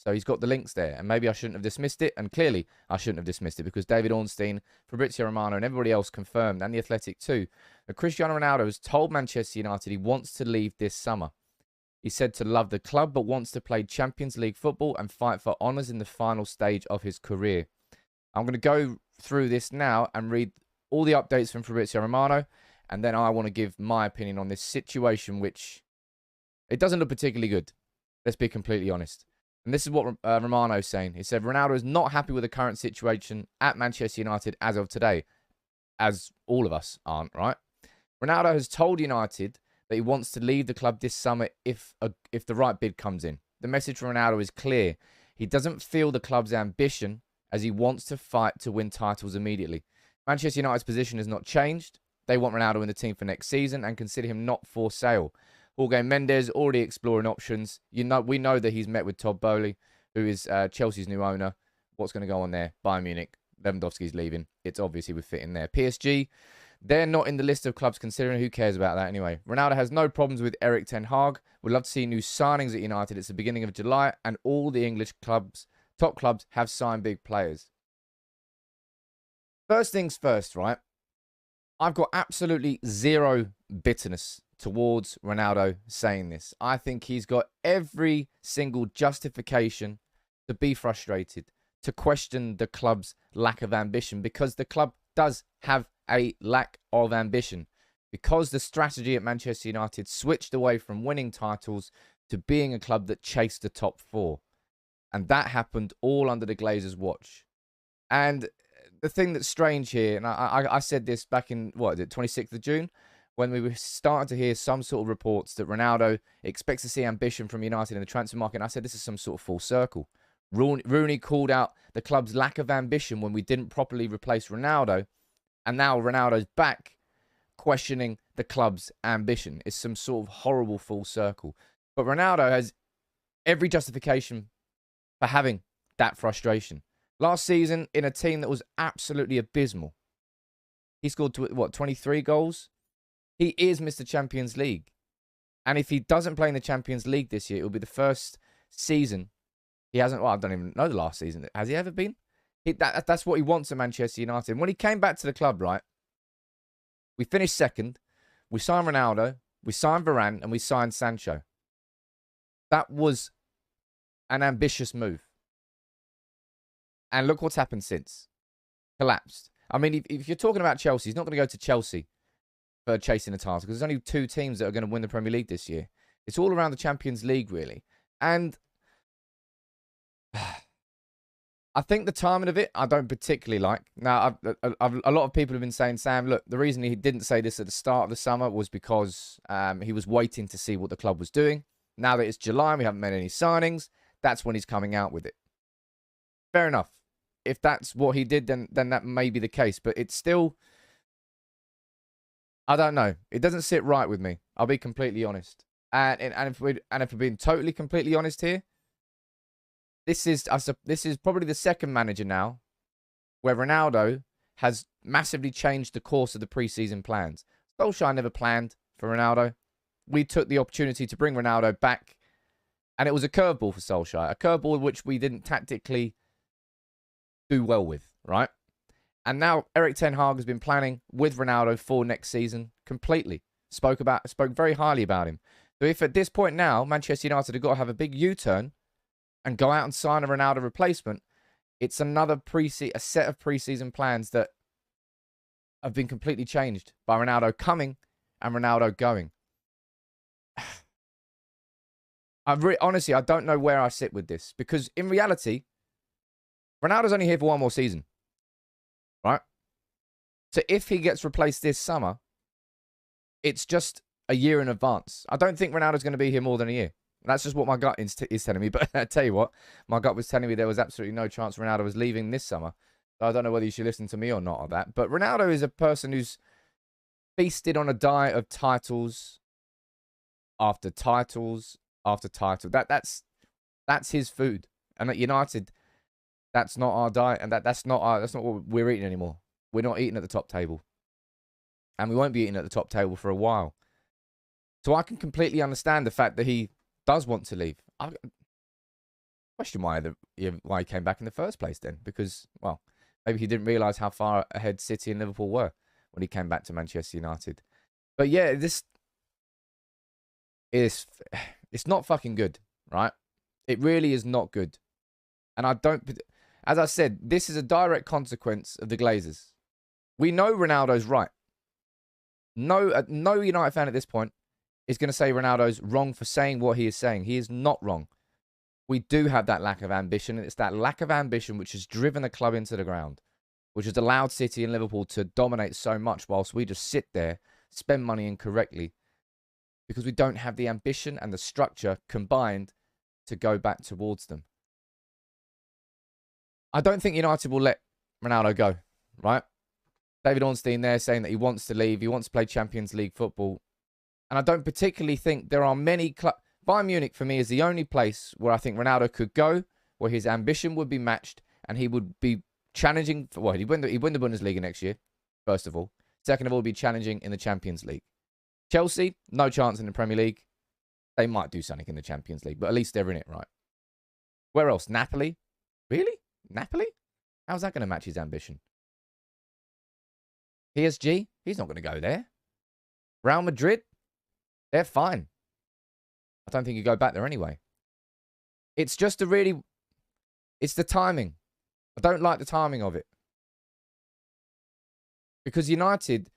So he's got the links there, and maybe I shouldn't have dismissed it, and clearly I shouldn't have dismissed it because David Ornstein, Fabrizio Romano, and everybody else confirmed, and The Athletic too, that Cristiano Ronaldo has told Manchester United he wants to leave this summer. He said to love the club, but wants to play Champions League football and fight for honours in the final stage of his career. I'm going to go through this now and read all the updates from Fabrizio Romano, and then I want to give my opinion on this situation, which it doesn't look particularly good. Let's be completely honest. And this is what Romano's saying. He said, Ronaldo is not happy with the current situation at Manchester United as of today, as all of us aren't, right? Ronaldo has told United that he wants to leave the club this summer if the right bid comes in. The message from Ronaldo is clear. He doesn't feel the club's ambition as he wants to fight to win titles immediately. Manchester United's position has not changed. They want Ronaldo in the team for next season and consider him not for sale. Jorge Mendes already exploring options. We know that he's met with Todd Boehly, who is Chelsea's new owner. What's going to go on there? Bayern Munich. Lewandowski's leaving. It's obvious he would fit in there. PSG, they're not in the list of clubs considering. Who cares about that anyway? Ronaldo has no problems with Erik ten Hag. We'd love to see new signings at United. It's the beginning of July, and all the English clubs, top clubs, have signed big players. First things first, right? I've got absolutely zero bitterness towards Ronaldo saying this. I think he's got every single justification to be frustrated, to question the club's lack of ambition, because the club does have a lack of ambition, because the strategy at Manchester United switched away from winning titles to being a club that chased the top four. And that happened all under the Glazers' watch. And the thing that's strange here, and I said this back in, 26th of June, when we were starting to hear some sort of reports that Ronaldo expects to see ambition from United in the transfer market. And I said this is some sort of full circle. Rooney called out the club's lack of ambition when we didn't properly replace Ronaldo. And now Ronaldo's back questioning the club's ambition. It's some sort of horrible full circle. But Ronaldo has every justification for having that frustration. Last season, in a team that was absolutely abysmal, he scored, 23 goals? He is Mr. Champions League. And if he doesn't play in the Champions League this year, it will be the first season. He hasn't, I don't even know the last season. Has he ever been? That's what he wants at Manchester United. When he came back to the club, right, we finished second. We signed Ronaldo. We signed Varane. And we signed Sancho. That was an ambitious move. And look what's happened since. Collapsed. I mean, if you're talking about Chelsea, he's not going to go to Chelsea for chasing the title, because there's only two teams that are going to win the Premier League this year. It's all around the Champions League, really. And I think the timing of it, I don't particularly like. Now, a lot of people have been saying, Sam, look, the reason he didn't say this at the start of the summer was because he was waiting to see what the club was doing. Now that it's July and we haven't made any signings, that's when he's coming out with it. Fair enough. If that's what he did, then that may be the case. But it's still, I don't know. It doesn't sit right with me. I'll be completely honest. And if we're being totally completely honest here, this is probably the second manager now where Ronaldo has massively changed the course of the preseason plans. Solskjaer never planned for Ronaldo. We took the opportunity to bring Ronaldo back, and it was a curveball for Solskjaer, a curveball which we didn't tactically do well with, right? And now Erik ten Hag has been planning with Ronaldo for next season completely. Spoke very highly about him. So if at this point now Manchester United have got to have a big U-turn and go out and sign a Ronaldo replacement, it's another a set of preseason plans that have been completely changed by Ronaldo coming and Ronaldo going. Honestly, I don't know where I sit with this, because in reality, Ronaldo's only here for one more season, right? So if he gets replaced this summer, it's just a year in advance. I don't think Ronaldo's going to be here more than a year. That's just what my gut is telling me. But I tell you what, my gut was telling me there was absolutely no chance Ronaldo was leaving this summer. So I don't know whether you should listen to me or not on that. But Ronaldo is a person who's feasted on a diet of titles after titles after title. That's his food. And at United, that's not our diet, and that's not what we're eating anymore. We're not eating at the top table, and we won't be eating at the top table for a while. So I can completely understand the fact that he does want to leave. Question why he came back in the first place then. Because, well, maybe he didn't realise how far ahead City and Liverpool were when he came back to Manchester United. But yeah, this is, it's not fucking good, right? It really is not good. And I don't, as I said, this is a direct consequence of the Glazers. We know Ronaldo's right. No United fan at this point is going to say Ronaldo's wrong for saying what he is saying. He is not wrong. We do have that lack of ambition, and it's that lack of ambition which has driven the club into the ground, which has allowed City and Liverpool to dominate so much whilst we just sit there, spend money incorrectly, because we don't have the ambition and the structure combined to go back towards them. I don't think United will let Ronaldo go, right? David Ornstein there saying that he wants to leave, he wants to play Champions League football. And I don't particularly think there are many clubs. Bayern Munich, for me, is the only place where I think Ronaldo could go, where his ambition would be matched, and he would be challenging for, well, he'd win the Bundesliga next year, first of all. Second of all, be challenging in the Champions League. Chelsea, no chance in the Premier League. They might do something in the Champions League, but at least they're in it, right? Where else? Napoli? Really? Napoli? How's that going to match his ambition? PSG? He's not going to go there. Real Madrid? They're fine. I don't think you go back there anyway. It's just it's the timing. I don't like the timing of it. Because United,